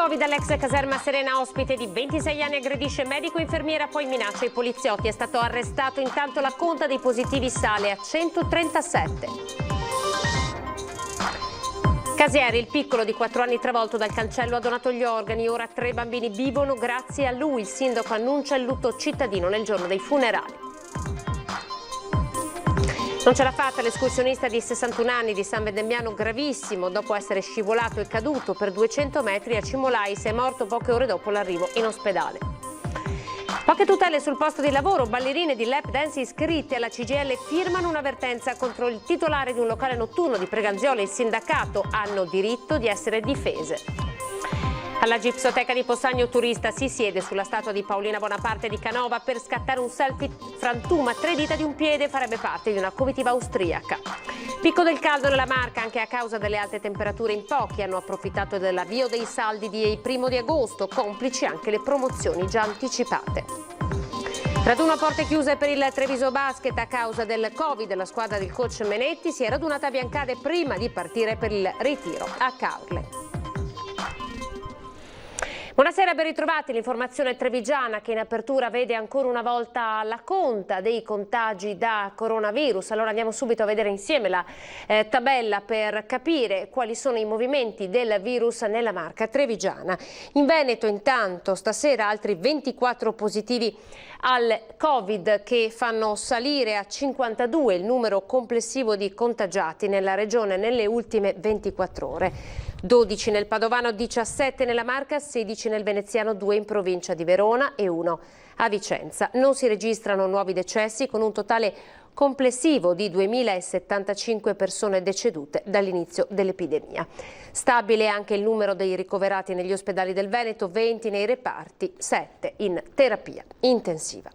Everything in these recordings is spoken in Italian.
Covid all'ex caserma Serena, ospite di 26 anni aggredisce medico e infermiera, poi minaccia i poliziotti. È stato arrestato, intanto la conta dei positivi sale a 137. Casieri, il piccolo di 4 anni travolto dal cancello, ha donato gli organi, ora 3 bambini vivono grazie a lui. Il sindaco annuncia il lutto cittadino nel giorno dei funerali. Non ce l'ha fatta l'escursionista di 61 anni di San Vendemmiano, gravissimo. Dopo essere scivolato e caduto per 200 metri a Cimolais, è morto poche ore dopo l'arrivo in ospedale. Poche tutele sul posto di lavoro. Ballerine di lap dance iscritte alla CGIL firmano un'avvertenza contro il titolare di un locale notturno di Preganziola e il sindacato. Hanno diritto di essere difese. Alla Gipsoteca di Possagno, turista si siede sulla statua di Paolina Bonaparte di Canova per scattare un selfie frantuma. 3 dita di un piede, farebbe parte di una comitiva austriaca. Picco del caldo nella Marca, anche a causa delle alte temperature. In pochi hanno approfittato dell'avvio dei saldi di 1 di agosto, complici anche le promozioni già anticipate. Raduno a porte chiuse per il Treviso Basket a causa del Covid. La squadra del coach Menetti si è radunata a Biancade prima di partire per il ritiro a Caorle. Buonasera, ben ritrovati. L'informazione trevigiana che in apertura vede ancora una volta la conta dei contagi da coronavirus. Allora andiamo subito a vedere insieme la tabella per capire quali sono i movimenti del virus nella Marca trevigiana. In Veneto intanto stasera altri 24 positivi al Covid che fanno salire a 52 il numero complessivo di contagiati nella regione nelle ultime 24 ore. 12 nel Padovano, 17 nella Marca, 16 nel Veneziano, 2 in provincia di Verona e 1 a Vicenza. Non si registrano nuovi decessi, con un totale complessivo di 2.075 persone decedute dall'inizio dell'epidemia. Stabile anche il numero dei ricoverati negli ospedali del Veneto, 20 nei reparti, 7 in terapia intensiva.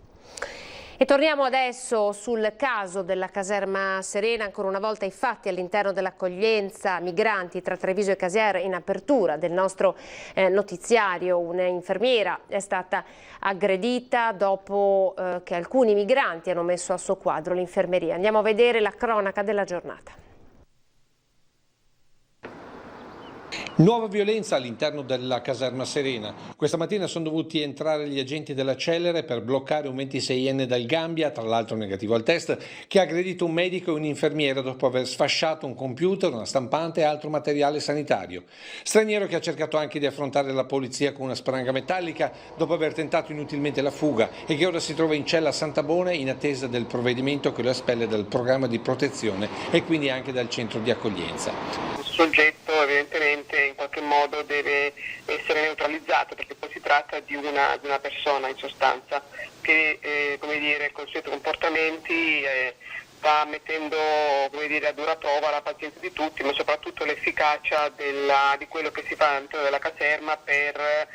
E torniamo adesso sul caso della caserma Serena, ancora una volta i fatti all'interno dell'accoglienza migranti tra Treviso e Casier. In apertura del nostro notiziario un'infermiera è stata aggredita dopo che alcuni migranti hanno messo a suo quadro l'infermeria. Andiamo a vedere la cronaca della giornata. Nuova violenza all'interno della caserma Serena. Questa mattina sono dovuti entrare gli agenti della Celere per bloccare un 26enne dal Gambia, tra l'altro negativo al test, che ha aggredito un medico e un'infermiera dopo aver sfasciato un computer, una stampante e altro materiale sanitario. Straniero che ha cercato anche di affrontare la polizia con una spranga metallica dopo aver tentato inutilmente la fuga e che ora si trova in cella a Santabone in attesa del provvedimento che lo espelle dal programma di protezione e quindi anche dal centro di accoglienza. Il soggetto evidentemente in qualche modo deve essere neutralizzato, perché poi si tratta di una persona in sostanza che con i suoi comportamenti sta mettendo a dura prova la pazienza di tutti, ma soprattutto l'efficacia di quello che si fa all'interno della caserma per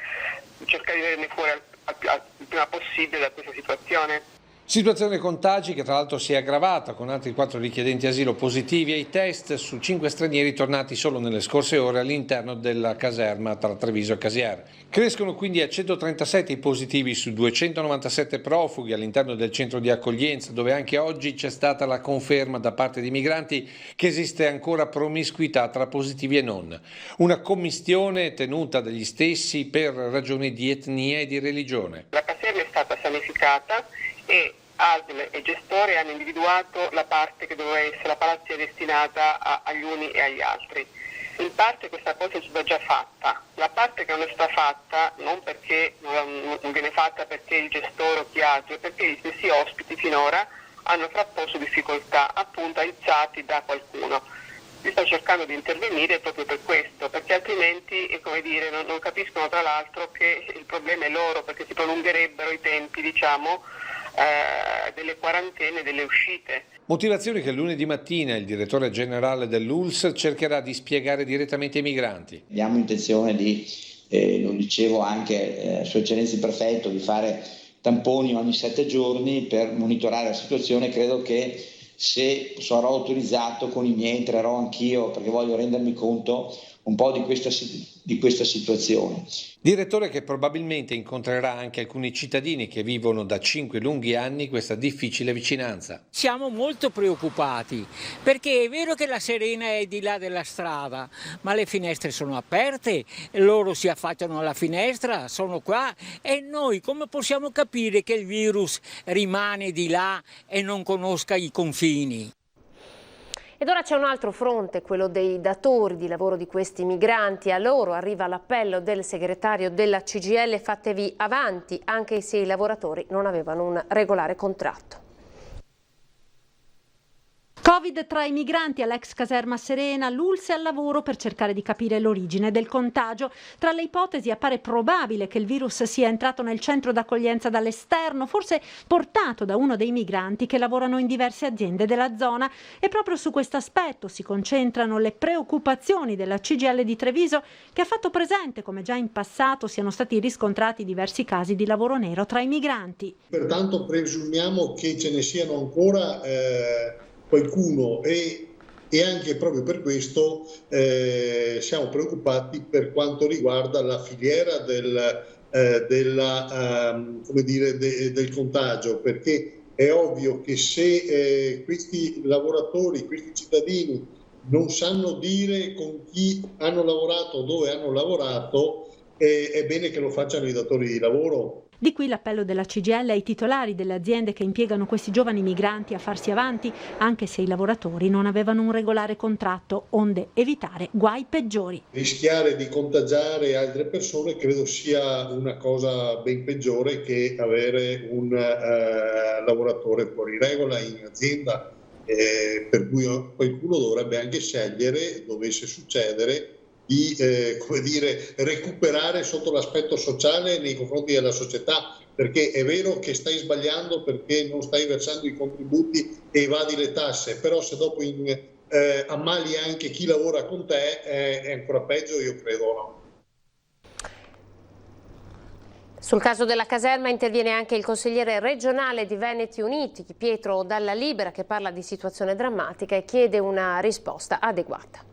cercare di venire fuori il prima possibile da questa situazione. Situazione contagi che tra l'altro si è aggravata con altri 4 richiedenti asilo positivi ai test su 5 stranieri tornati solo nelle scorse ore all'interno della caserma tra Treviso e Casier. Crescono quindi a 137 i positivi su 297 profughi all'interno del centro di accoglienza, dove anche oggi c'è stata la conferma da parte di migranti che esiste ancora promiscuità tra positivi e non. Una commistione tenuta dagli stessi per ragioni di etnia e di religione. La caserma è stata sanificata e ASL e gestori hanno individuato la parte che doveva essere la palazzia destinata agli uni e agli altri. In parte questa cosa è stata già fatta, la parte che non è stata fatta non perché non viene fatta perché il gestore o chi altro, perché gli stessi ospiti finora hanno frapposto difficoltà appunto aizzati da qualcuno. Si sta cercando di intervenire proprio per questo, perché altrimenti non capiscono tra l'altro che il problema è loro, perché si prolungherebbero i tempi delle quarantene e delle uscite. Motivazioni che lunedì mattina il direttore generale dell'ULSS cercherà di spiegare direttamente ai migranti. Abbiamo intenzione lo dicevo anche Sua Eccellenza il Prefetto, di fare tamponi ogni 7 giorni per monitorare la situazione. Credo che se sarò autorizzato con i miei entrerò anch'io, perché voglio rendermi conto un po' di questa di questa situazione. Direttore che probabilmente incontrerà anche alcuni cittadini che vivono da 5 lunghi anni questa difficile vicinanza. Siamo molto preoccupati perché è vero che la Serena è di là della strada, ma le finestre sono aperte, loro si affacciano alla finestra, sono qua e noi come possiamo capire che il virus rimane di là e non conosca i confini? Ed ora c'è un altro fronte, quello dei datori di lavoro di questi migranti. A loro arriva l'appello del segretario della CGIL: fatevi avanti, anche se i lavoratori non avevano un regolare contratto. Covid tra i migranti all'ex caserma Serena, l'ULSS al lavoro per cercare di capire l'origine del contagio. Tra le ipotesi appare probabile che il virus sia entrato nel centro d'accoglienza dall'esterno, forse portato da uno dei migranti che lavorano in diverse aziende della zona. E proprio su questo aspetto si concentrano le preoccupazioni della CGIL di Treviso, che ha fatto presente come già in passato siano stati riscontrati diversi casi di lavoro nero tra i migranti. Pertanto presumiamo che ce ne siano ancora qualcuno e anche proprio per questo siamo preoccupati per quanto riguarda la filiera del contagio, perché è ovvio che se questi lavoratori, questi cittadini non sanno dire con chi hanno lavorato o dove hanno lavorato, è bene che lo facciano i datori di lavoro. Di qui l'appello della CGIL ai titolari delle aziende che impiegano questi giovani migranti a farsi avanti, anche se i lavoratori non avevano un regolare contratto, onde evitare guai peggiori. Rischiare di contagiare altre persone credo sia una cosa ben peggiore che avere un lavoratore fuori regola in azienda, per cui qualcuno dovrebbe anche scegliere, dovesse succedere, di recuperare sotto l'aspetto sociale nei confronti della società, perché è vero che stai sbagliando perché non stai versando i contributi e evadi le tasse, però se dopo ammali anche chi lavora con te è ancora peggio, io credo. No? Sul caso della caserma interviene anche il consigliere regionale di Veneti Uniti, Pietro Dalla Libera, che parla di situazione drammatica e chiede una risposta adeguata.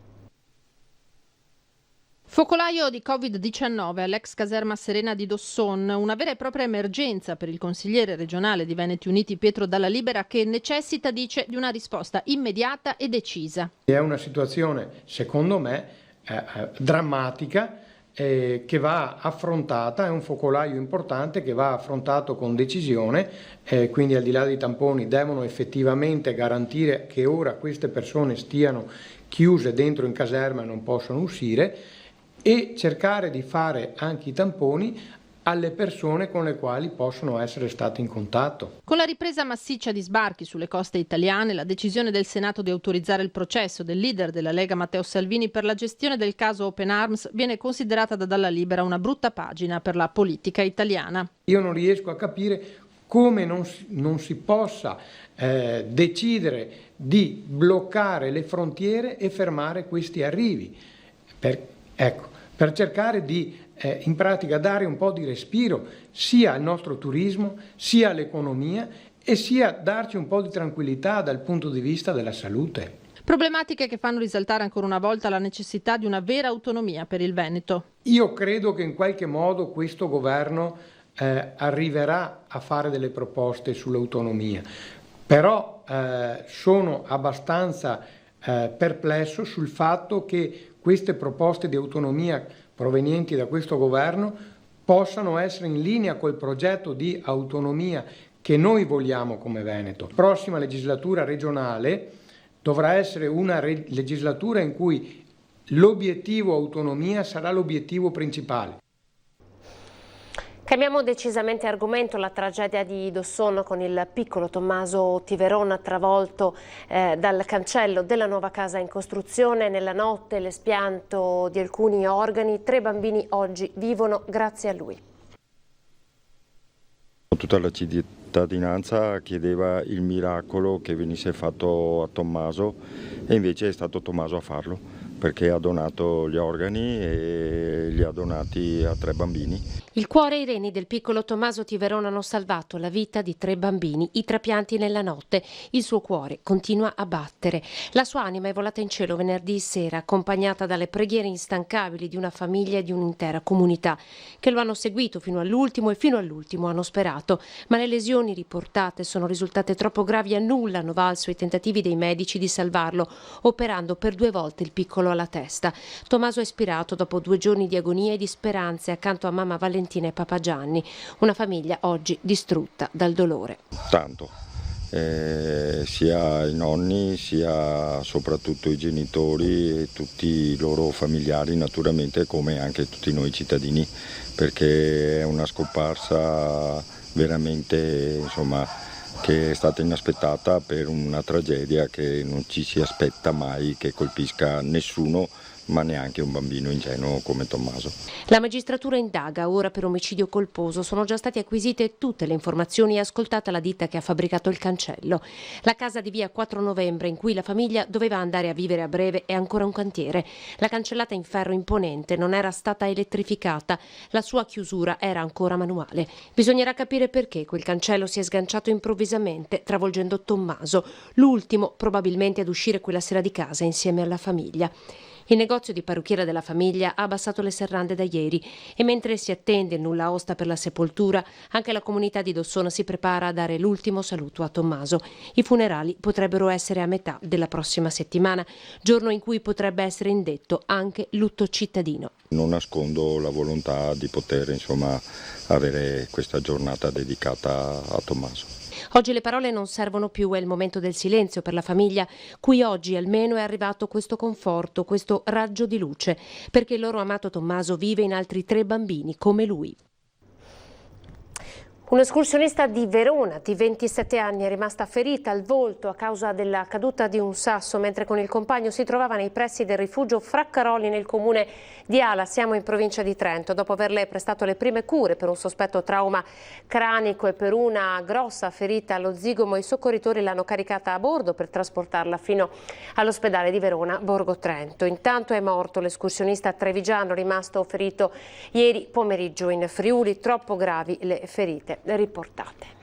Focolaio di Covid-19 all'ex caserma Serena di Dosson, una vera e propria emergenza per il consigliere regionale di Veneti Uniti Pietro Dalla Libera, che necessita, dice, di una risposta immediata e decisa. È una situazione, secondo me, drammatica, che va affrontata, è un focolaio importante che va affrontato con decisione, quindi al di là dei tamponi devono effettivamente garantire che ora queste persone stiano chiuse dentro in caserma e non possono uscire, e cercare di fare anche i tamponi alle persone con le quali possono essere stati in contatto. Con la ripresa massiccia di sbarchi sulle coste italiane, la decisione del Senato di autorizzare il processo del leader della Lega Matteo Salvini per la gestione del caso Open Arms viene considerata da Dalla Libera una brutta pagina per la politica italiana. Io non riesco a capire come non si possa decidere di bloccare le frontiere e fermare questi arrivi. Per cercare di in pratica dare un po' di respiro sia al nostro turismo, sia all'economia e sia darci un po' di tranquillità dal punto di vista della salute. Problematiche che fanno risaltare ancora una volta la necessità di una vera autonomia per il Veneto. Io credo che in qualche modo questo governo arriverà a fare delle proposte sull'autonomia, però sono abbastanza perplesso sul fatto che queste proposte di autonomia provenienti da questo governo possano essere in linea col progetto di autonomia che noi vogliamo come Veneto. La prossima legislatura regionale dovrà essere una legislatura in cui l'obiettivo autonomia sarà l'obiettivo principale. Cambiamo decisamente argomento: la tragedia di Dosson con il piccolo Tommaso Tiveron travolto dal cancello della nuova casa in costruzione. Nella notte l'espianto di alcuni organi, 3 bambini oggi vivono grazie a lui. Tutta la cittadinanza chiedeva il miracolo che venisse fatto a Tommaso e invece è stato Tommaso a farlo. perché ha donato gli organi e li ha donati a 3 bambini. Il cuore e i reni del piccolo Tommaso di Verona hanno salvato la vita di 3 bambini, i trapianti nella notte. Il suo cuore continua a battere. La sua anima è volata in cielo venerdì sera, accompagnata dalle preghiere instancabili di una famiglia e di un'intera comunità, che lo hanno seguito fino all'ultimo e fino all'ultimo hanno sperato. Ma le lesioni riportate sono risultate troppo gravi e a nulla hanno valso i tentativi dei medici di salvarlo, operando per 2 volte il piccolo alla testa. Tommaso è spirato dopo 2 giorni di agonia e di speranze accanto a mamma Valentina e papà Gianni, una famiglia oggi distrutta dal dolore. Tanto, sia i nonni sia soprattutto i genitori e tutti i loro familiari naturalmente, come anche tutti noi cittadini, perché è una scomparsa veramente che è stata inaspettata per una tragedia che non ci si aspetta mai che colpisca nessuno, ma neanche un bambino ingenuo come Tommaso. La magistratura indaga ora per omicidio colposo. Sono già state acquisite tutte le informazioni e ascoltata la ditta che ha fabbricato il cancello. La casa di via 4 novembre in cui la famiglia doveva andare a vivere a breve è ancora un cantiere. La cancellata in ferro imponente non era stata elettrificata, la sua chiusura era ancora manuale. Bisognerà capire perché quel cancello si è sganciato improvvisamente, travolgendo Tommaso, l'ultimo probabilmente ad uscire quella sera di casa insieme alla famiglia. Il negozio di parrucchiera della famiglia ha abbassato le serrande da ieri e mentre si attende il nulla osta per la sepoltura, anche la comunità di Dossona si prepara a dare l'ultimo saluto a Tommaso. I funerali potrebbero essere a metà della prossima settimana, giorno in cui potrebbe essere indetto anche lutto cittadino. Non nascondo la volontà di poter avere questa giornata dedicata a Tommaso. Oggi le parole non servono più, è il momento del silenzio per la famiglia, cui oggi almeno è arrivato questo conforto, questo raggio di luce, perché il loro amato Tommaso vive in altri 3 bambini come lui. Un'escursionista di Verona di 27 anni è rimasta ferita al volto a causa della caduta di un sasso mentre con il compagno si trovava nei pressi del rifugio Fraccaroli nel comune di Ala, siamo in provincia di Trento. Dopo averle prestato le prime cure per un sospetto trauma cranico e per una grossa ferita allo zigomo, i soccorritori l'hanno caricata a bordo per trasportarla fino all'ospedale di Verona Borgo Trento. Intanto è morto l'escursionista trevigiano rimasto ferito ieri pomeriggio in Friuli, troppo gravi le ferite riportate.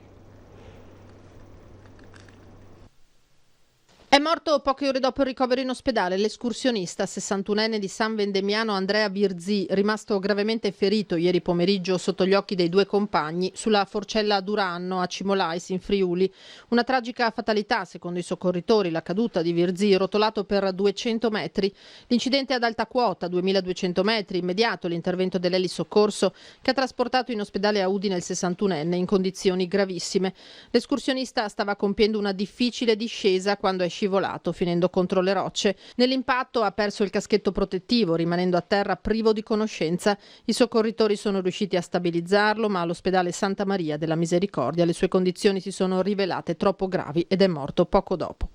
È morto poche ore dopo il ricovero in ospedale l'escursionista 61enne di San Vendemiano Andrea Birzì, rimasto gravemente ferito ieri pomeriggio sotto gli occhi dei 2 compagni sulla Forcella Duranno a Cimolais in Friuli. Una tragica fatalità secondo i soccorritori, la caduta di Birzì rotolato per 200 metri. L'incidente ad alta quota, 2200 metri, immediato l'intervento dell'elisoccorso che ha trasportato in ospedale a Udine il 61enne in condizioni gravissime. L'escursionista stava compiendo una difficile discesa quando è scivolato finendo contro le rocce. Nell'impatto ha perso il caschetto protettivo rimanendo a terra privo di conoscenza. I soccorritori sono riusciti a stabilizzarlo ma all'ospedale Santa Maria della Misericordia le sue condizioni si sono rivelate troppo gravi ed è morto poco dopo.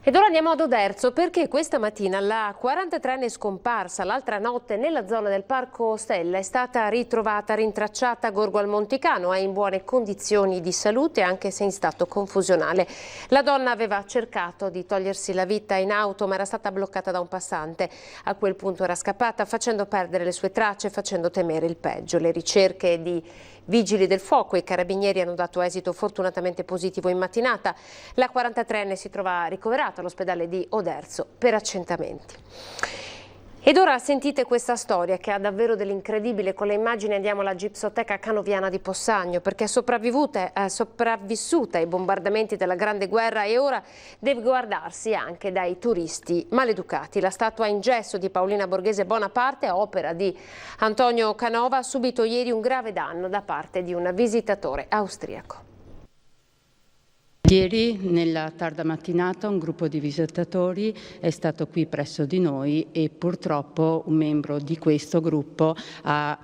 Ed ora andiamo ad Oderzo perché questa mattina la 43enne scomparsa l'altra notte nella zona del Parco Stella è stata ritrovata rintracciata a Gorgo al Monticano, è in buone condizioni di salute anche se in stato confusionale. La donna aveva cercato di togliersi la vita in auto ma era stata bloccata da un passante. A quel punto era scappata facendo perdere le sue tracce, facendo temere il peggio. Le ricerche di Vigili del fuoco e i carabinieri hanno dato esito fortunatamente positivo in mattinata. La 43enne si trova ricoverata all'ospedale di Oderzo per accentamenti. Ed ora sentite questa storia che ha davvero dell'incredibile. Con le immagini andiamo alla Gipsoteca Canoviana di Possagno perché è sopravvissuta ai bombardamenti della Grande Guerra e ora deve guardarsi anche dai turisti maleducati. La statua in gesso di Paolina Borghese Bonaparte, opera di Antonio Canova, ha subito ieri un grave danno da parte di un visitatore austriaco. Ieri, nella tarda mattinata, un gruppo di visitatori è stato qui presso di noi e purtroppo un membro di questo gruppo ha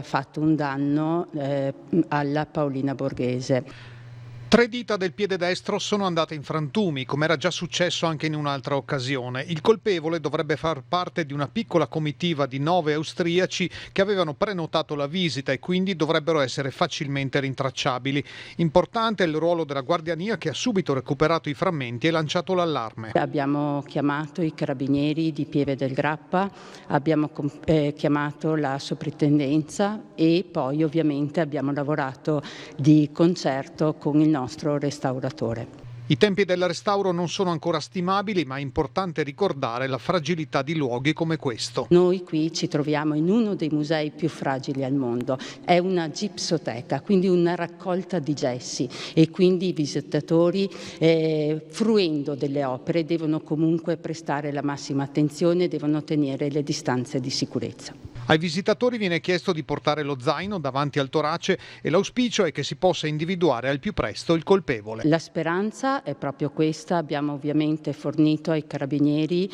fatto un danno alla Paolina Borghese. 3 dita del piede destro sono andate in frantumi, come era già successo anche in un'altra occasione. Il colpevole dovrebbe far parte di una piccola comitiva di 9 austriaci che avevano prenotato la visita e quindi dovrebbero essere facilmente rintracciabili. Importante è il ruolo della Guardiania, che ha subito recuperato i frammenti e lanciato l'allarme. Abbiamo chiamato i carabinieri di Pieve del Grappa, abbiamo chiamato la soprintendenza e poi ovviamente abbiamo lavorato di concerto con il nostro restauratore. I tempi del restauro non sono ancora stimabili, ma è importante ricordare la fragilità di luoghi come questo. Noi qui ci troviamo in uno dei musei più fragili al mondo. È una gipsoteca, quindi una raccolta di gessi, e quindi i visitatori, fruendo delle opere, devono comunque prestare la massima attenzione e devono tenere le distanze di sicurezza. Ai visitatori viene chiesto di portare lo zaino davanti al torace e l'auspicio è che si possa individuare al più presto il colpevole. La speranza è proprio questa. Abbiamo ovviamente fornito ai carabinieri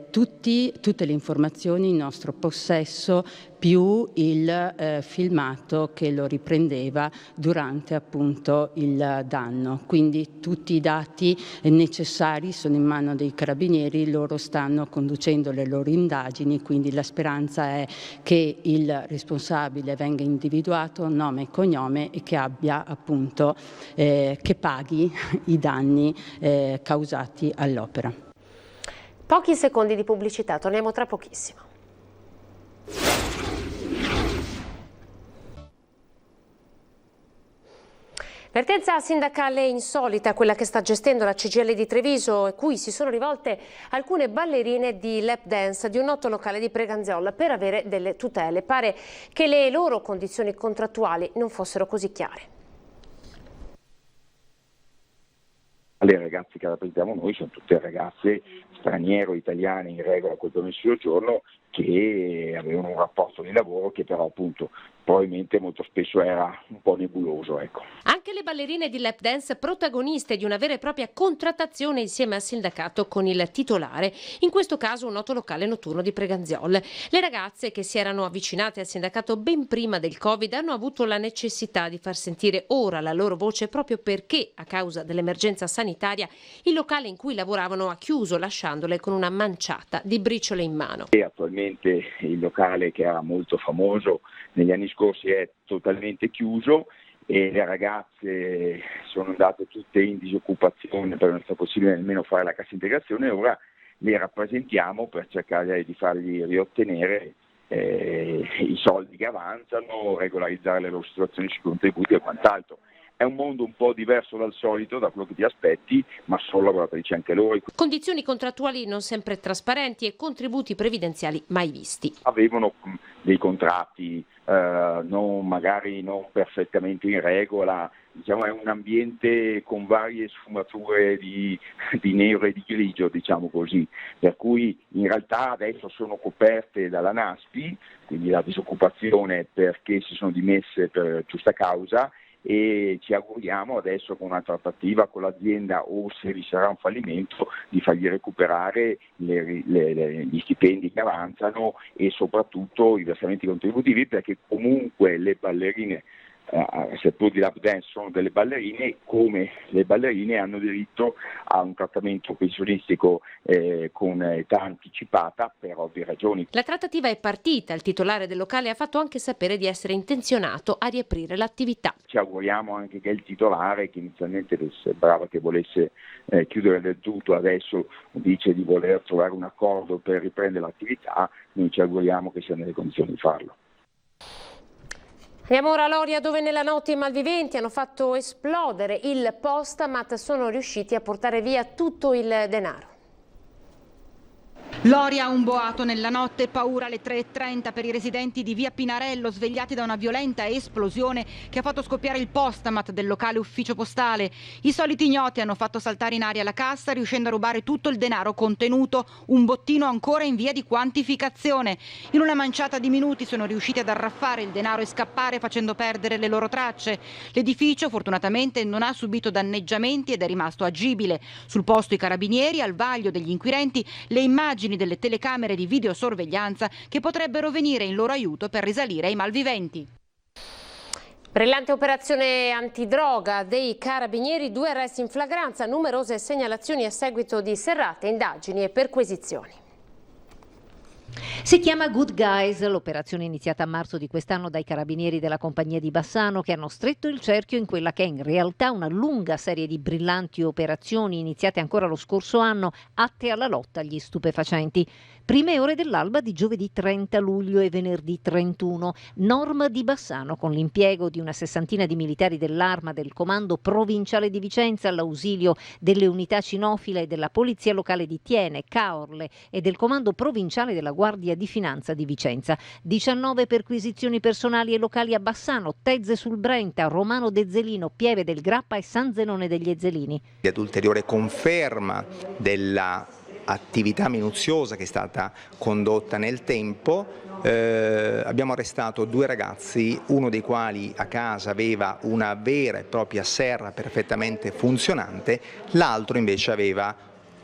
tutte le informazioni in nostro possesso, più il filmato che lo riprendeva durante appunto il danno. Quindi tutti i dati necessari sono in mano dei carabinieri, loro stanno conducendo le loro indagini, quindi la speranza è che il responsabile venga individuato, nome e cognome, e che abbia appunto che paghi i danni causati all'opera. Pochi secondi di pubblicità, torniamo tra pochissimo. Vertenza sindacale insolita, quella che sta gestendo la CGIL di Treviso, e cui si sono rivolte alcune ballerine di lap dance di un noto locale di Preganziola per avere delle tutele. Pare che le loro condizioni contrattuali non fossero così chiare. Le ragazze che rappresentiamo noi sono tutte ragazze straniere o italiane in regola col permesso di soggiorno, che avevano un rapporto di lavoro che però appunto probabilmente molto spesso era un po' nebuloso, ecco. Anche le ballerine di lap dance protagoniste di una vera e propria contrattazione insieme al sindacato con il titolare, in questo caso un noto locale notturno di Preganziol. Le ragazze, che si erano avvicinate al sindacato ben prima del Covid, hanno avuto la necessità di far sentire ora la loro voce proprio perché, a causa dell'emergenza sanitaria, il locale in cui lavoravano ha chiuso, lasciandole con una manciata di briciole in mano. E attualmente il locale, che era molto famoso negli anni scorsi, è totalmente chiuso e le ragazze sono andate tutte in disoccupazione per non essere possibile nemmeno fare la cassa integrazione, e ora le rappresentiamo per cercare di fargli riottenere i soldi che avanzano, regolarizzare le loro situazioni sui contributi e quant'altro. È un mondo un po' diverso dal solito, da quello che ti aspetti, ma sono lavoratrici anche loro. Condizioni contrattuali non sempre trasparenti e contributi previdenziali mai visti. Avevano dei contratti magari non perfettamente in regola, diciamo è un ambiente con varie sfumature di nero e di grigio, diciamo così, per cui in realtà adesso sono coperte dalla NASPI, quindi la disoccupazione perché si sono dimesse per giusta causa, e ci auguriamo adesso, con una trattativa con l'azienda o se vi sarà un fallimento, di fargli recuperare gli stipendi che avanzano e soprattutto i versamenti contributivi, perché comunque le ballerine, seppur di lap dance, sono delle ballerine, come le ballerine hanno diritto a un trattamento pensionistico con età anticipata per ovvie ragioni. La trattativa è partita, il titolare del locale ha fatto anche sapere di essere intenzionato a riaprire l'attività. Ci auguriamo anche che il titolare, che inizialmente sembrava che volesse chiudere del tutto, adesso dice di voler trovare un accordo per riprendere l'attività, noi ci auguriamo che sia nelle condizioni di farlo. Andiamo ora a Loria, dove nella notte i malviventi hanno fatto esplodere il postamat, sono riusciti a portare via tutto il denaro. Loria, un boato nella notte, paura alle 3:30 per i residenti di via Pinarello, svegliati da una violenta esplosione che ha fatto scoppiare il postamat del locale ufficio postale. I soliti ignoti hanno fatto saltare in aria la cassa, riuscendo a rubare tutto il denaro contenuto, un bottino ancora in via di quantificazione. In una manciata di minuti sono riusciti ad arraffare il denaro e scappare, facendo perdere le loro tracce. L'edificio fortunatamente non ha subito danneggiamenti ed è rimasto agibile. Sul posto i carabinieri, al vaglio degli inquirenti le immagini delle telecamere di videosorveglianza che potrebbero venire in loro aiuto per risalire ai malviventi. Brillante operazione antidroga dei carabinieri, 2 arresti in flagranza, numerose segnalazioni a seguito di serrate indagini e perquisizioni. Si chiama Good Guys, l'operazione iniziata a marzo di quest'anno dai carabinieri della compagnia di Bassano, che hanno stretto il cerchio in quella che è in realtà una lunga serie di brillanti operazioni iniziate ancora lo scorso anno, atte alla lotta agli stupefacenti. Prime ore dell'alba di giovedì 30 luglio e venerdì 31, Norma di Bassano, con l'impiego di una 60 di militari dell'Arma, del Comando Provinciale di Vicenza, all'ausilio delle unità cinofile e della Polizia Locale di Thiene, Caorle e del Comando Provinciale della Guardia di Finanza di Vicenza. 19 perquisizioni personali e locali a Bassano, Tezze sul Brenta, Romano de Zelino, Pieve del Grappa e San Zenone degli Ezzelini. Ad ulteriore conferma della attività minuziosa che è stata condotta nel tempo, abbiamo arrestato 2 ragazzi, uno dei quali a casa aveva una vera e propria serra perfettamente funzionante, l'altro invece aveva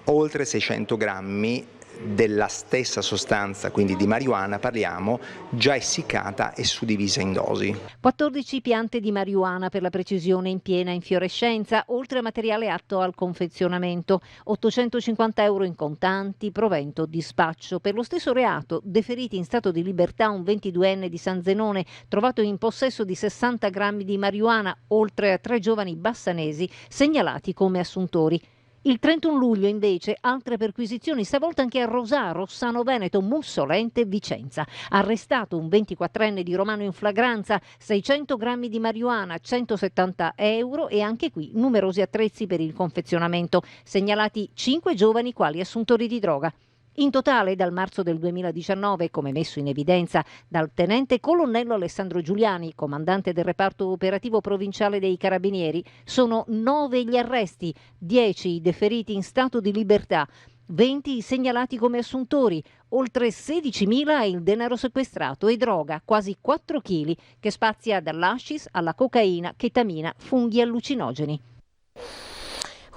oltre 600 grammi della stessa sostanza, quindi di marijuana parliamo, già essiccata e suddivisa in dosi. 14 piante di marijuana, per la precisione, in piena infiorescenza, oltre a materiale atto al confezionamento, 850 euro in contanti, provento dispaccio. Per lo stesso reato, deferiti in stato di libertà un 22enne di San Zenone, trovato in possesso di 60 grammi di marijuana, oltre a 3 giovani bassanesi segnalati come assuntori. Il 31 luglio invece altre perquisizioni, stavolta anche a Rosaro, Rossano Veneto, Mussolente e Vicenza. Arrestato un 24enne di Romano in flagranza, 600 grammi di marijuana, 170 euro e anche qui numerosi attrezzi per il confezionamento. Segnalati 5 giovani quali assuntori di droga. In totale, dal marzo del 2019, come messo in evidenza dal tenente colonnello Alessandro Giuliani, comandante del reparto operativo provinciale dei Carabinieri, sono 9 gli arresti, 10 i deferiti in stato di libertà, 20 i segnalati come assuntori, oltre 16.000 il denaro sequestrato e droga, quasi 4 kg, che spazia dall'hashish alla cocaina, chetamina, funghi allucinogeni.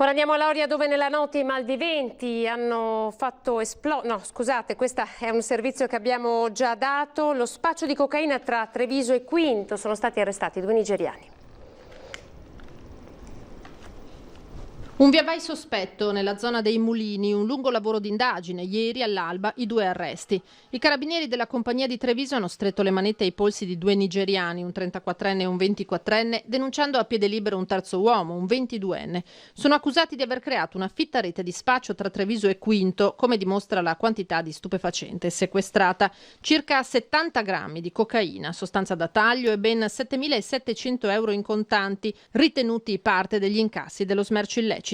Ora andiamo a Lauria, dove nella notte i malviventi hanno fatto esplodere, no scusate, questo è un servizio che abbiamo già dato, lo spaccio di cocaina tra Treviso e Quinto. Sono stati arrestati 2 nigeriani. Un viavai sospetto nella zona dei Mulini, un lungo lavoro d'indagine, ieri all'alba i 2 arresti. I carabinieri della compagnia di Treviso hanno stretto le manette ai polsi di 2 nigeriani, un 34enne e un 24enne, denunciando a piede libero un terzo uomo, un 22enne. Sono accusati di aver creato una fitta rete di spaccio tra Treviso e Quinto, come dimostra la quantità di stupefacente sequestrata. Circa 70 grammi di cocaina, sostanza da taglio e ben 7.700 euro in contanti, ritenuti parte degli incassi dello smercio illecito.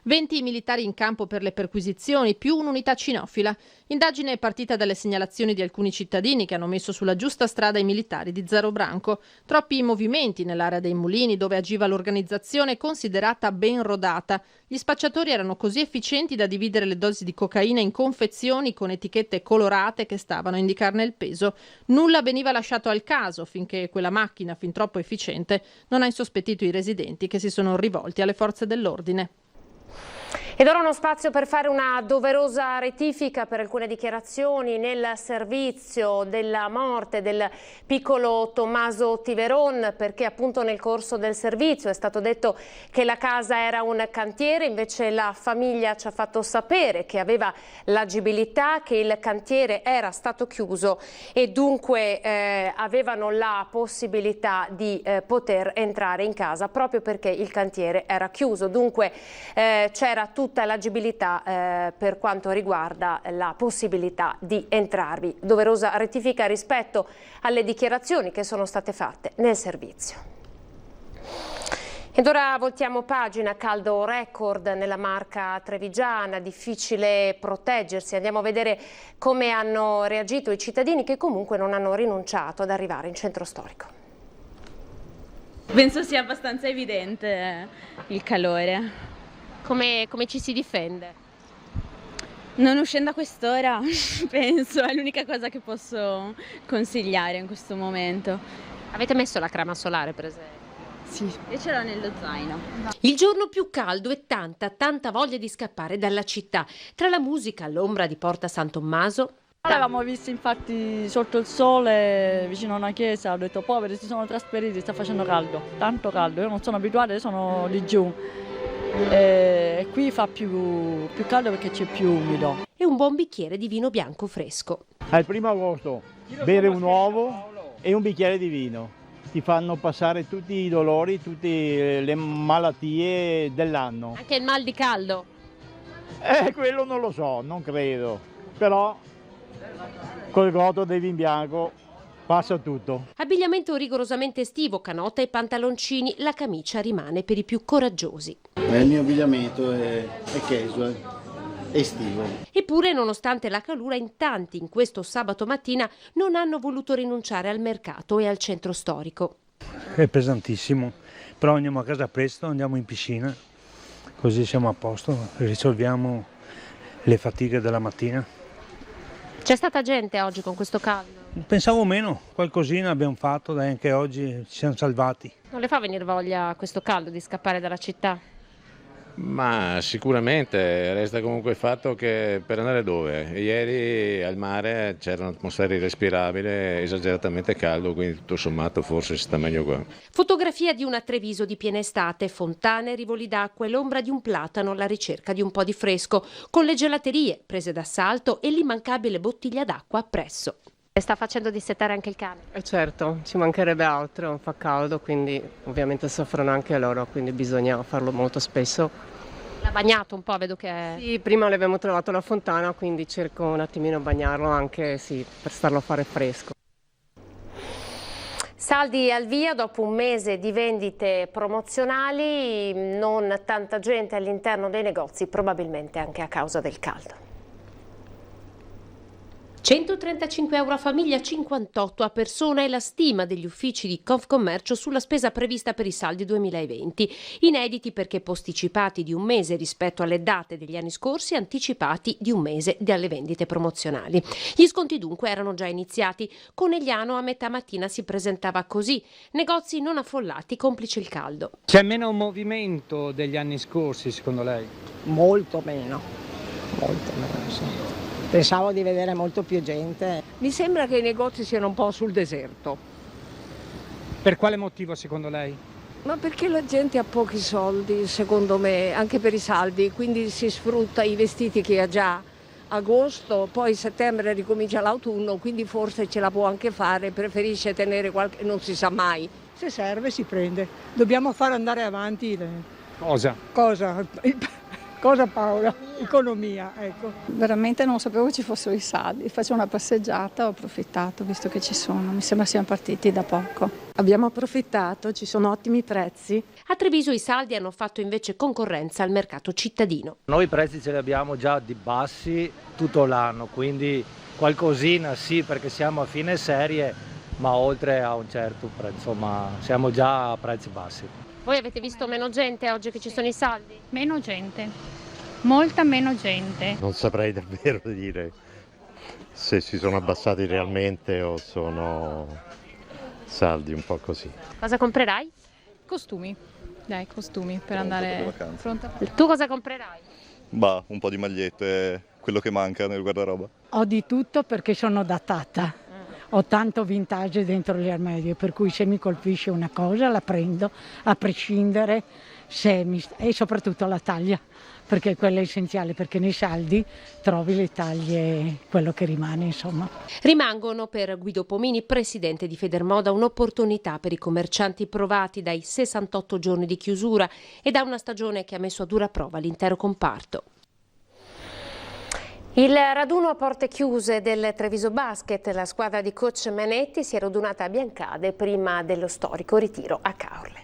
20 i militari in campo per le perquisizioni, più un'unità cinofila. Indagine è partita dalle segnalazioni di alcuni cittadini che hanno messo sulla giusta strada i militari di Zero Branco. Troppi i movimenti nell'area dei Mulini, dove agiva l'organizzazione considerata ben rodata. Gli spacciatori erano così efficienti da dividere le dosi di cocaina in confezioni con etichette colorate che stavano a indicarne il peso. Nulla veniva lasciato al caso finché quella macchina, fin troppo efficiente, non ha insospettito i residenti, che si sono rivolti alle forze dell'ordine. Ed ora uno spazio per fare una doverosa rettifica per alcune dichiarazioni nel servizio della morte del piccolo Tommaso Tiveron, perché appunto nel corso del servizio è stato detto che la casa era un cantiere, invece la famiglia ci ha fatto sapere che aveva l'agibilità, che il cantiere era stato chiuso e dunque avevano la possibilità di poter entrare in casa proprio perché il cantiere era chiuso. Dunque c'era tutta l'agibilità per quanto riguarda la possibilità di entrarvi. Doverosa rettifica rispetto alle dichiarazioni che sono state fatte nel servizio. Ed ora voltiamo pagina, caldo record nella Marca trevigiana, difficile proteggersi. Andiamo a vedere come hanno reagito i cittadini che comunque non hanno rinunciato ad arrivare in centro storico. Penso sia abbastanza evidente il calore. Come ci si difende? Non uscendo a quest'ora, penso, è l'unica cosa che posso consigliare in questo momento. Avete messo la crema solare, per esempio? Sì, io ce l'ho nello zaino. Il giorno più caldo e tanta voglia di scappare dalla città. Tra la musica all'ombra di Porta San Tommaso, L'avevamo visto infatti sotto il sole vicino a una chiesa, ho detto poveri si sono trasferiti, sta facendo caldo, tanto caldo, io non sono abituata, io sono di giù e qui fa più caldo perché c'è più umido. E un buon bicchiere di vino bianco fresco. Al 1 agosto bere un uovo e un bicchiere di vino. Ti fanno passare tutti i dolori, tutte le malattie dell'anno. Anche il mal di caldo? Quello non lo so, non credo. Però col goto del vin bianco passa tutto. Abbigliamento rigorosamente estivo, canotta e pantaloncini, la camicia rimane per i più coraggiosi. Il mio abbigliamento è casual, estivo. Eppure, nonostante la calura, in tanti in questo sabato mattina non hanno voluto rinunciare al mercato e al centro storico. È pesantissimo, però andiamo a casa presto, andiamo in piscina, così siamo a posto, risolviamo le fatiche della mattina. C'è stata gente oggi con questo caldo? Pensavo meno, qualcosina abbiamo fatto, dai, anche oggi ci siamo salvati. Non le fa venire voglia questo caldo di scappare dalla città? Ma sicuramente resta comunque il fatto che per andare dove? Ieri al mare c'era un'atmosfera irrespirabile, esageratamente caldo, quindi tutto sommato forse si sta meglio qua. Fotografia di una Treviso di piena estate, fontane, rivoli d'acqua e l'ombra di un platano alla ricerca di un po' di fresco, con le gelaterie prese d'assalto e l'immancabile bottiglia d'acqua appresso. Sta facendo dissettare anche il cane? Certo, ci mancherebbe altro, fa caldo, quindi ovviamente soffrono anche loro, quindi bisogna farlo molto spesso. L'ha bagnato un po', vedo che è... Sì, prima le abbiamo trovato la fontana, quindi cerco un attimino di bagnarlo anche sì, per starlo a fare fresco. Saldi al via dopo un mese di vendite promozionali, non tanta gente all'interno dei negozi, probabilmente anche a causa del caldo. 135 euro a famiglia, 58 a persona è la stima degli uffici di Confcommercio sulla spesa prevista per i saldi 2020, inediti perché posticipati di un mese rispetto alle date degli anni scorsi, anticipati di un mese dalle vendite promozionali. Gli sconti dunque erano già iniziati. Conegliano a metà mattina si presentava così, negozi non affollati complice il caldo. C'è meno movimento degli anni scorsi secondo lei? Molto meno, sì. Pensavo di vedere molto più gente. Mi sembra che i negozi siano un po' sul deserto. Per quale motivo secondo lei? Ma perché la gente ha pochi soldi, secondo me, anche per i saldi, quindi si sfrutta i vestiti che ha già agosto, poi settembre ricomincia l'autunno, quindi forse ce la può anche fare, preferisce tenere qualche... non si sa mai. Se serve si prende, dobbiamo far andare avanti le... Cosa? Cosa Paola? Economia, ecco. Veramente non sapevo ci fossero i saldi, faccio una passeggiata, ho approfittato visto che ci sono, mi sembra siamo partiti da poco. Abbiamo approfittato, ci sono ottimi prezzi. A Treviso i saldi hanno fatto invece concorrenza al mercato cittadino. Noi i prezzi ce li abbiamo già di bassi tutto l'anno, quindi qualcosina sì perché siamo a fine serie, ma oltre a un certo prezzo, insomma siamo già a prezzi bassi. Voi avete visto meno gente oggi che ci sono i saldi? Meno gente, molta meno gente. Non saprei davvero dire se si sono abbassati realmente o sono saldi un po' così. Cosa comprerai? Costumi, costumi per andare pronta. Tu cosa comprerai? Bah, un po' di magliette, quello che manca nel guardaroba. Ho di tutto perché sono datata. Ho tanto vintage dentro gli armadi, per cui se mi colpisce una cosa la prendo, a prescindere e soprattutto la taglia, perché quella è essenziale, perché nei saldi trovi le taglie, quello che rimane, insomma. Rimangono per Guido Pomini, presidente di Federmoda, un'opportunità per i commercianti provati dai 68 giorni di chiusura e da una stagione che ha messo a dura prova l'intero comparto. Il raduno a porte chiuse del Treviso Basket, la squadra di coach Manetti si è radunata a Biancade prima dello storico ritiro a Caorle.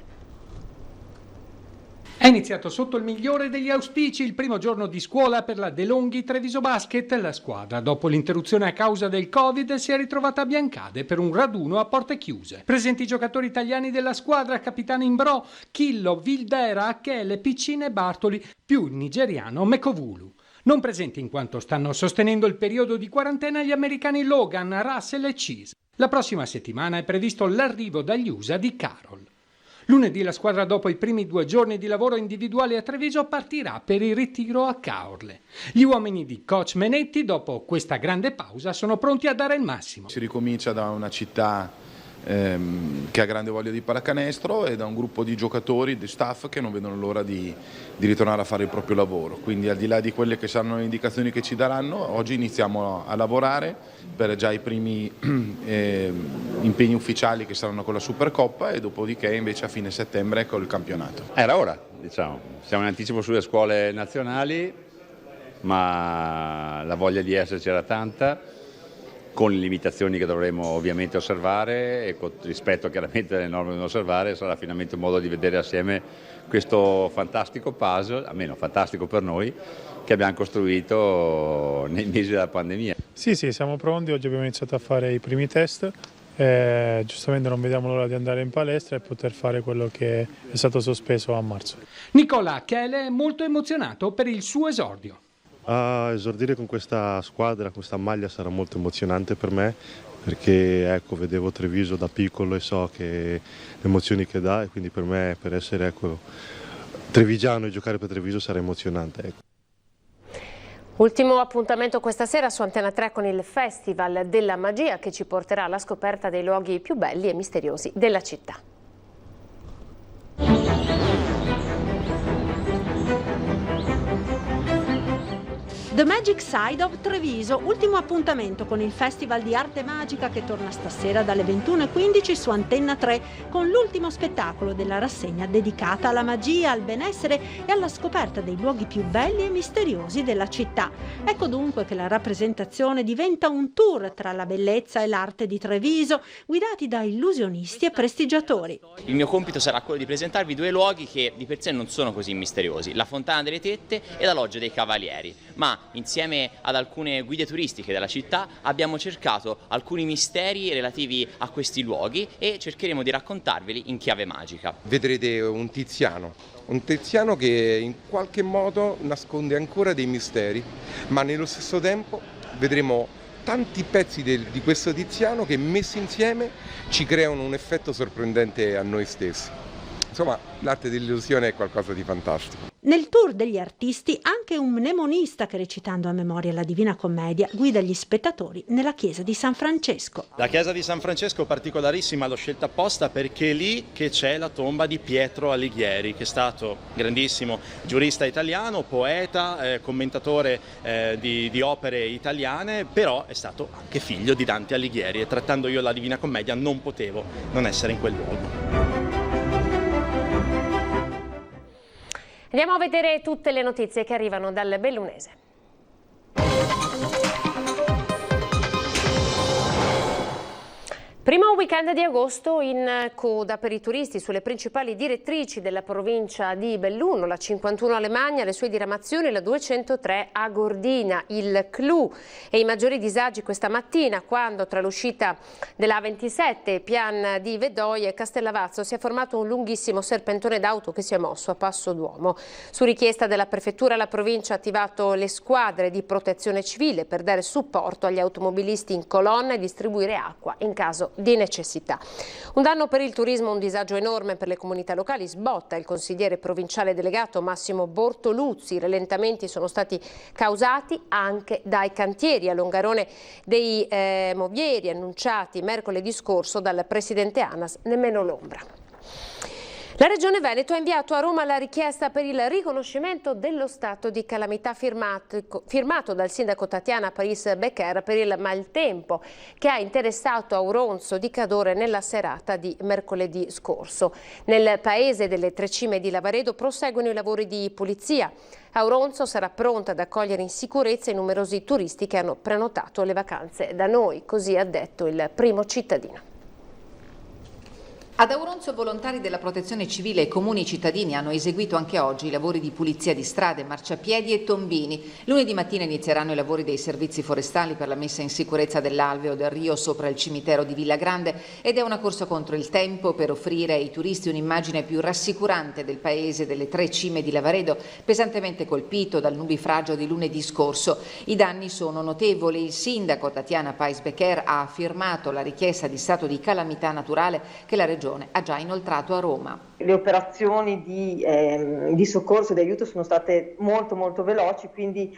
È iniziato sotto il migliore degli auspici il primo giorno di scuola per la De Longhi Treviso Basket. La squadra, dopo l'interruzione a causa del Covid, si è ritrovata a Biancade per un raduno a porte chiuse. Presenti i giocatori italiani della squadra, capitano Imbro, Chillo, Vildera, Achele, Piccine e Bartoli, più il nigeriano Mekovulu. Non presenti in quanto stanno sostenendo il periodo di quarantena gli americani Logan, Russell e Cheese. La prossima settimana è previsto l'arrivo dagli USA di Carroll. Lunedì la squadra, dopo i primi 2 giorni di lavoro individuali a Treviso, partirà per il ritiro a Caorle. Gli uomini di coach Menetti, dopo questa grande pausa, sono pronti a dare il massimo. Si ricomincia da una città che ha grande voglia di pallacanestro e da un gruppo di giocatori, di staff che non vedono l'ora di ritornare a fare il proprio lavoro. Quindi, al di là di quelle che saranno le indicazioni che ci daranno, oggi iniziamo a lavorare per già i primi impegni ufficiali che saranno con la Supercoppa, e dopodiché invece a fine settembre con il campionato. Era ora, diciamo. Siamo in anticipo sulle scuole nazionali, ma la voglia di esserci era tanta, con le limitazioni che dovremo ovviamente osservare e con rispetto chiaramente alle norme da osservare. Sarà finalmente un modo di vedere assieme questo fantastico puzzle, almeno fantastico per noi, che abbiamo costruito nei mesi della pandemia. Sì, siamo pronti, oggi abbiamo iniziato a fare i primi test, giustamente non vediamo l'ora di andare in palestra e poter fare quello che è stato sospeso a marzo. Nicola Chele è molto emozionato per il suo esordio. Esordire con questa squadra, questa maglia, sarà molto emozionante per me, perché vedevo Treviso da piccolo e so che le emozioni che dà, e quindi per me, per essere trevigiano e giocare per Treviso, sarà emozionante. Ultimo appuntamento questa sera su Antena 3 con il Festival della Magia, che ci porterà alla scoperta dei luoghi più belli e misteriosi della città. The Magic Side of Treviso, ultimo appuntamento con il Festival di Arte Magica che torna stasera dalle 21:15 su Antenna 3 con l'ultimo spettacolo della rassegna dedicata alla magia, al benessere e alla scoperta dei luoghi più belli e misteriosi della città. Ecco dunque che la rappresentazione diventa un tour tra la bellezza e l'arte di Treviso, guidati da illusionisti e prestigiatori. Il mio compito sarà quello di presentarvi 2 luoghi che di per sé non sono così misteriosi, la Fontana delle Tette e la Loggia dei Cavalieri, ma insieme ad alcune guide turistiche della città abbiamo cercato alcuni misteri relativi a questi luoghi e cercheremo di raccontarveli in chiave magica. Vedrete un Tiziano che in qualche modo nasconde ancora dei misteri, ma nello stesso tempo vedremo tanti pezzi di questo Tiziano che messi insieme ci creano un effetto sorprendente a noi stessi. Insomma, l'arte dell'illusione è qualcosa di fantastico. Nel tour degli artisti anche un mnemonista che, recitando a memoria la Divina Commedia, guida gli spettatori nella chiesa di San Francesco. La chiesa di San Francesco è particolarissima, l'ho scelta apposta perché è lì che c'è la tomba di Pietro Alighieri, che è stato grandissimo giurista italiano, poeta, commentatore di opere italiane, però è stato anche figlio di Dante Alighieri, e trattando io la Divina Commedia non potevo non essere in quel luogo. Andiamo a vedere tutte le notizie che arrivano dal Bellunese. Primo weekend di agosto in coda per i turisti sulle principali direttrici della provincia di Belluno, la 51 a Lemagna, le sue diramazioni, la 203 a Gordina. Il clou e i maggiori disagi questa mattina, quando tra l'uscita della A27 e Pian di Vedoie e Castellavazzo si è formato un lunghissimo serpentone d'auto che si è mosso a passo d'uomo. Su richiesta della prefettura, la provincia ha attivato le squadre di protezione civile per dare supporto agli automobilisti in colonna e distribuire acqua in caso di necessità. Un danno per il turismo, un disagio enorme per le comunità locali, sbotta il consigliere provinciale delegato Massimo Bortoluzzi. I rallentamenti sono stati causati anche dai cantieri a Longarone dei Movieri annunciati mercoledì scorso dal presidente ANAS, nemmeno l'ombra. La Regione Veneto ha inviato a Roma la richiesta per il riconoscimento dello stato di calamità firmato dal sindaco Tatiana País Becker per il maltempo che ha interessato Auronzo di Cadore nella serata di mercoledì scorso. Nel paese delle Tre Cime di Lavaredo proseguono i lavori di pulizia. Auronzo sarà pronta ad accogliere in sicurezza i numerosi turisti che hanno prenotato le vacanze da noi, così ha detto il primo cittadino. Ad Auronzo volontari della Protezione Civile e comuni cittadini hanno eseguito anche oggi i lavori di pulizia di strade, marciapiedi e tombini. Lunedì mattina inizieranno i lavori dei servizi forestali per la messa in sicurezza dell'alveo del Rio sopra il cimitero di Villa Grande ed è una corsa contro il tempo per offrire ai turisti un'immagine più rassicurante del paese delle Tre Cime di Lavaredo, pesantemente colpito dal nubifragio di lunedì scorso. I danni sono notevoli. Il sindaco Tatiana País Becker ha firmato la richiesta di stato di calamità naturale che la Regione Regione ha già inoltrato a Roma. Le operazioni di soccorso e di aiuto sono state molto veloci, quindi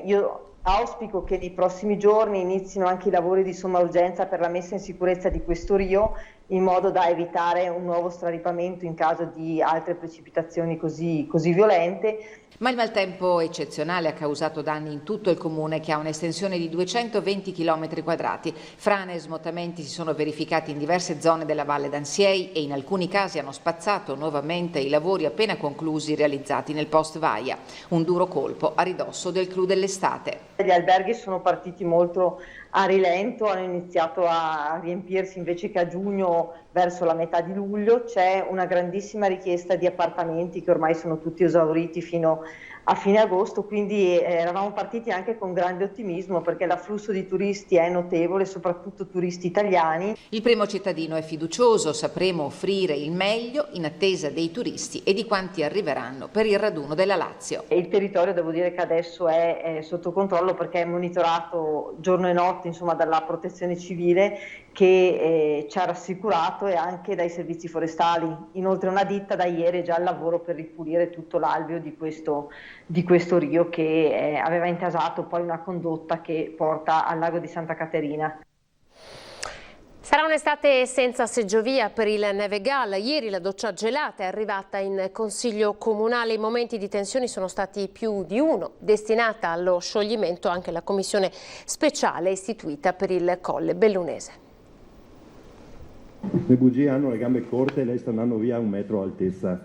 io auspico che nei prossimi giorni inizino anche i lavori di somma urgenza per la messa in sicurezza di questo rio, in modo da evitare un nuovo straripamento in caso di altre precipitazioni così violente. Ma il maltempo eccezionale ha causato danni in tutto il comune, che ha un'estensione di 220 km². Frane e smottamenti si sono verificati in diverse zone della Valle d'Ansiei e in alcuni casi hanno spazzato nuovamente i lavori appena conclusi realizzati nel post Vaia. Un duro colpo a ridosso del clou dell'estate. Gli alberghi sono partiti molto a rilento, hanno iniziato a riempirsi invece che a giugno verso la metà di luglio. C'è una grandissima richiesta di appartamenti che ormai sono tutti esauriti fino a fine agosto, quindi eravamo partiti anche con grande ottimismo perché l'afflusso di turisti è notevole, soprattutto turisti italiani. Il primo cittadino è fiducioso, sapremo offrire il meglio in attesa dei turisti e di quanti arriveranno per il raduno della Lazio. E il territorio devo dire che adesso è sotto controllo perché è monitorato giorno e notte, insomma, dalla Protezione Civile che ci ha rassicurato, e anche dai servizi forestali. Inoltre una ditta da ieri è già al lavoro per ripulire tutto l'alveo di questo rio che aveva intasato poi una condotta che porta al lago di Santa Caterina. Sarà un'estate senza seggiovia per il Nevegal. Ieri la doccia gelata è arrivata in Consiglio Comunale. I momenti di tensione sono stati più di uno. Destinata allo scioglimento anche la commissione speciale istituita per il Colle Bellunese. Le bugie hanno le gambe corte e lei sta andando via a 1 metro altezza.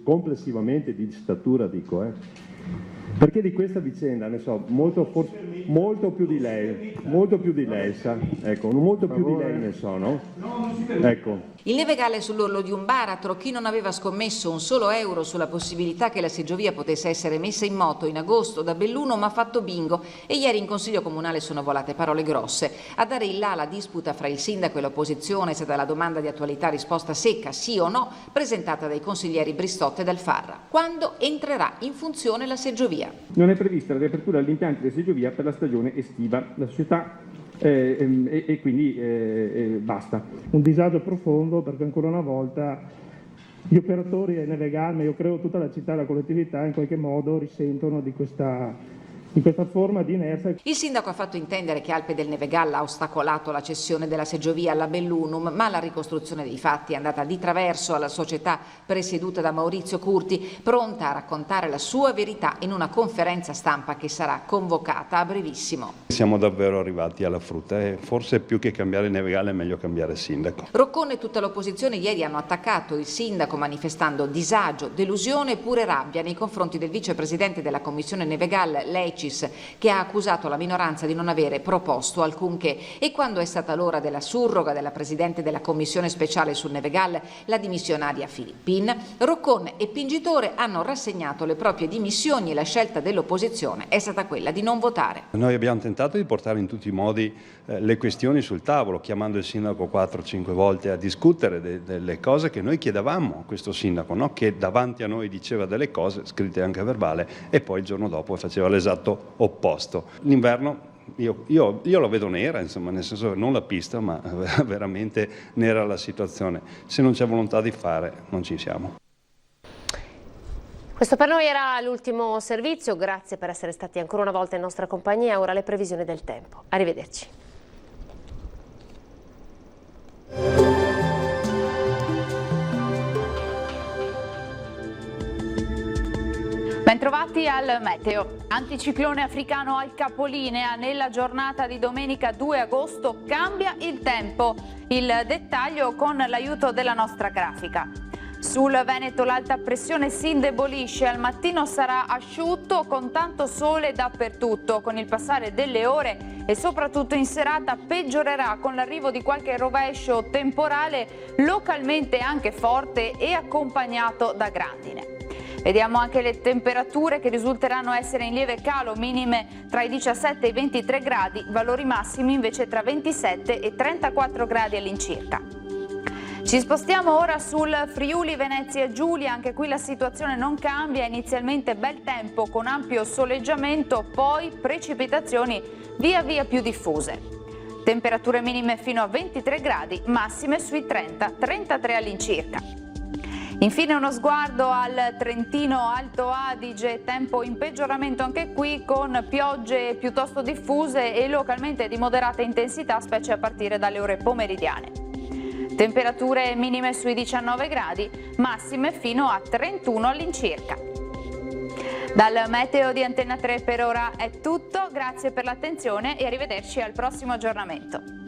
Complessivamente di statura, dico, perché di questa vicenda ne so molto più di lei, sa, ecco, molto più di lei ne so, no? Ecco. Il Nevegal è sull'orlo di un baratro. Chi non aveva scommesso un solo euro sulla possibilità che la seggiovia potesse essere messa in moto in agosto da Belluno ma ha fatto bingo, e ieri in Consiglio Comunale sono volate parole grosse. A dare il là alla disputa fra il sindaco e l'opposizione è stata la domanda di attualità risposta secca, sì o no, presentata dai consiglieri Bristotte e Dalfarra. Quando entrerà in funzione la seggiovia? Non è prevista la riapertura degli impianti di seggiovia per la stagione estiva. La società e quindi basta. Un disagio profondo perché ancora una volta gli operatori e Nevegal, ma io credo tutta la città e la collettività in qualche modo risentono di questa forma di inerzia. Il sindaco ha fatto intendere che Alpe del Nevegal ha ostacolato la cessione della seggiovia alla Bellunum, ma la ricostruzione dei fatti è andata di traverso alla società presieduta da Maurizio Curti, pronta a raccontare la sua verità in una conferenza stampa che sarà convocata a brevissimo. Siamo davvero arrivati alla frutta e forse più che cambiare Nevegal è meglio cambiare sindaco. Roccone e tutta l'opposizione ieri hanno attaccato il sindaco manifestando disagio, delusione e pure rabbia nei confronti del vicepresidente della commissione Nevegal, Leci, che ha accusato la minoranza di non avere proposto alcunché. E quando è stata l'ora della surroga della presidente della commissione speciale sul Nevegal, la dimissionaria Filippin, Roccone e Pingitore hanno rassegnato le proprie dimissioni e la scelta dell'opposizione è stata quella di non votare. Noi abbiamo tentato di portare in tutti i modi le questioni sul tavolo, chiamando il sindaco 4-5 volte a discutere delle cose che noi chiedevamo a questo sindaco, no? Che davanti a noi diceva delle cose scritte anche a verbale e poi il giorno dopo faceva l'esatto opposto. L'inverno io lo vedo nera, insomma, nel senso non la pista, ma veramente nera la situazione. Se non c'è volontà di fare, non ci siamo. Questo per noi era l'ultimo servizio, grazie per essere stati ancora una volta in nostra compagnia. Ora le previsioni del tempo. Arrivederci. Bentrovati al meteo. Anticiclone africano al capolinea. Nella giornata di domenica 2 agosto cambia il tempo. Il dettaglio con l'aiuto della nostra grafica. Sul Veneto l'alta pressione si indebolisce, al mattino sarà asciutto con tanto sole dappertutto. Con il passare delle ore e soprattutto in serata peggiorerà con l'arrivo di qualche rovescio temporale localmente anche forte e accompagnato da grandine. Vediamo anche le temperature che risulteranno essere in lieve calo, minime tra i 17 e i 23 gradi, valori massimi invece tra 27 e 34 gradi all'incirca. Ci spostiamo ora sul Friuli Venezia Giulia, anche qui la situazione non cambia, inizialmente bel tempo con ampio soleggiamento, poi precipitazioni via via più diffuse. Temperature minime fino a 23 gradi, massime sui 30-33 all'incirca. Infine uno sguardo al Trentino Alto Adige, tempo in peggioramento anche qui con piogge piuttosto diffuse e localmente di moderata intensità, specie a partire dalle ore pomeridiane. Temperature minime sui 19 gradi, massime fino a 31 all'incirca. Dal meteo di Antenna 3 per ora è tutto, grazie per l'attenzione e arrivederci al prossimo aggiornamento.